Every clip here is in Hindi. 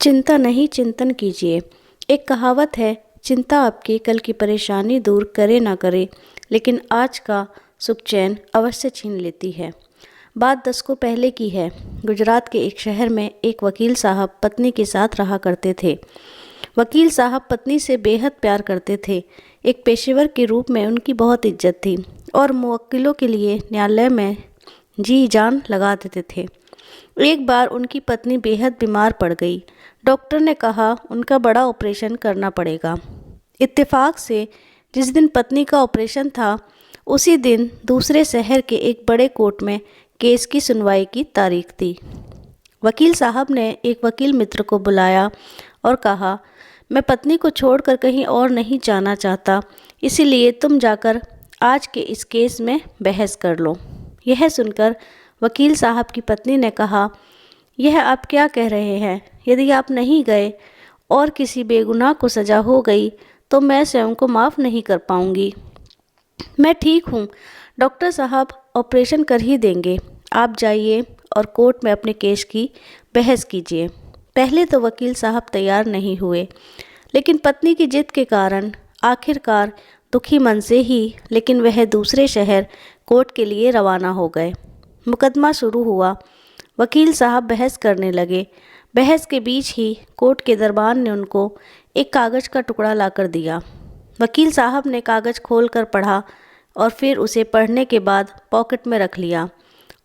चिंता नहीं, चिंतन कीजिए। एक कहावत है, चिंता आपकी कल की परेशानी दूर करे ना करे, लेकिन आज का सुख चैन अवश्य छीन लेती है। बात दशकों पहले की है। गुजरात के एक शहर में एक वकील साहब पत्नी के साथ रहा करते थे। वकील साहब पत्नी से बेहद प्यार करते थे। एक पेशेवर के रूप में उनकी बहुत इज्जत थी और मुवक्किलों के लिए न्यायालय में जी जान लगा देते थे। एक बार उनकी पत्नी बेहद बीमार पड़ गई। डॉक्टर ने कहा उनका बड़ा ऑपरेशन करना पड़ेगा। इत्तेफाक से जिस दिन पत्नी का ऑपरेशन था, उसी दिन दूसरे शहर के एक बड़े कोर्ट में केस की सुनवाई की तारीख थी। वकील साहब ने एक वकील मित्र को बुलाया और कहा, मैं पत्नी को छोड़कर कहीं और नहीं जाना चाहता, इसीलिए तुम जाकर आज के इस केस में बहस कर लो। यह सुनकर वकील साहब की पत्नी ने कहा, यह आप क्या कह रहे हैं? यदि आप नहीं गए और किसी बेगुनाह को सज़ा हो गई तो मैं स्वयं को माफ़ नहीं कर पाऊंगी। मैं ठीक हूँ, डॉक्टर साहब ऑपरेशन कर ही देंगे। आप जाइए और कोर्ट में अपने केस की बहस कीजिए। पहले तो वकील साहब तैयार नहीं हुए, लेकिन पत्नी की जिद के कारण आखिरकार दुखी मन से ही लेकिन वह दूसरे शहर कोर्ट के लिए रवाना हो गए। मुकदमा शुरू हुआ। वकील साहब बहस करने लगे। बहस के बीच ही कोर्ट के दरबान ने उनको एक कागज़ का टुकड़ा लाकर दिया। वकील साहब ने कागज़ खोलकर पढ़ा और फिर उसे पढ़ने के बाद पॉकेट में रख लिया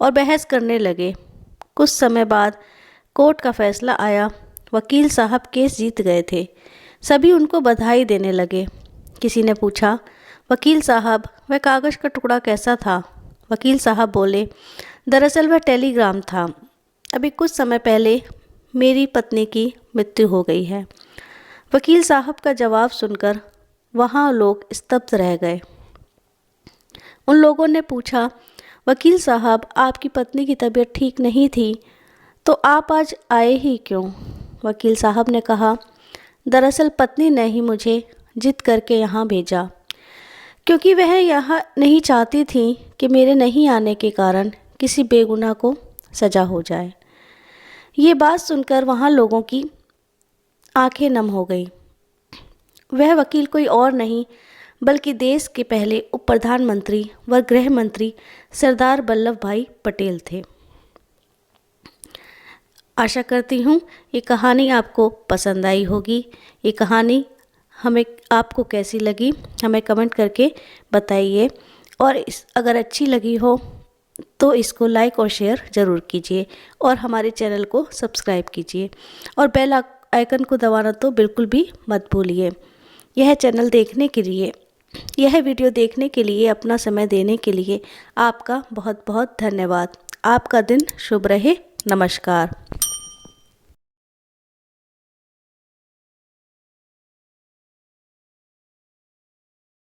और बहस करने लगे। कुछ समय बाद कोर्ट का फैसला आया। वकील साहब केस जीत गए थे। सभी उनको बधाई देने लगे। किसी ने पूछा, वकील साहब वह कागज़ का टुकड़ा कैसा था? वकील साहब बोले, दरअसल वह टेलीग्राम था। अभी कुछ समय पहले मेरी पत्नी की मृत्यु हो गई है। वकील साहब का जवाब सुनकर वहाँ लोग स्तब्ध रह गए। उन लोगों ने पूछा, वकील साहब आपकी पत्नी की तबीयत ठीक नहीं थी, तो आप आज आए ही क्यों? वकील साहब ने कहा, दरअसल पत्नी ने ही मुझे जिद करके यहाँ भेजा, क्योंकि वह यहाँ नहीं चाहती थी कि मेरे नहीं आने के कारण किसी बेगुनाह को सज़ा हो जाए। ये बात सुनकर वहाँ लोगों की आंखें नम हो गई। वह वकील कोई और नहीं बल्कि देश के पहले उप प्रधानमंत्री व गृह मंत्री सरदार वल्लभ भाई पटेल थे। आशा करती हूँ ये कहानी आपको पसंद आई होगी। ये कहानी हमें आपको कैसी लगी हमें कमेंट करके बताइए, और अगर अच्छी लगी हो तो इसको लाइक और शेयर ज़रूर कीजिए और हमारे चैनल को सब्सक्राइब कीजिए और बेल आइकन को दबाना तो बिल्कुल भी मत भूलिए। यह वीडियो देखने के लिए, अपना समय देने के लिए आपका बहुत बहुत धन्यवाद। आपका दिन शुभ रहे। नमस्कार।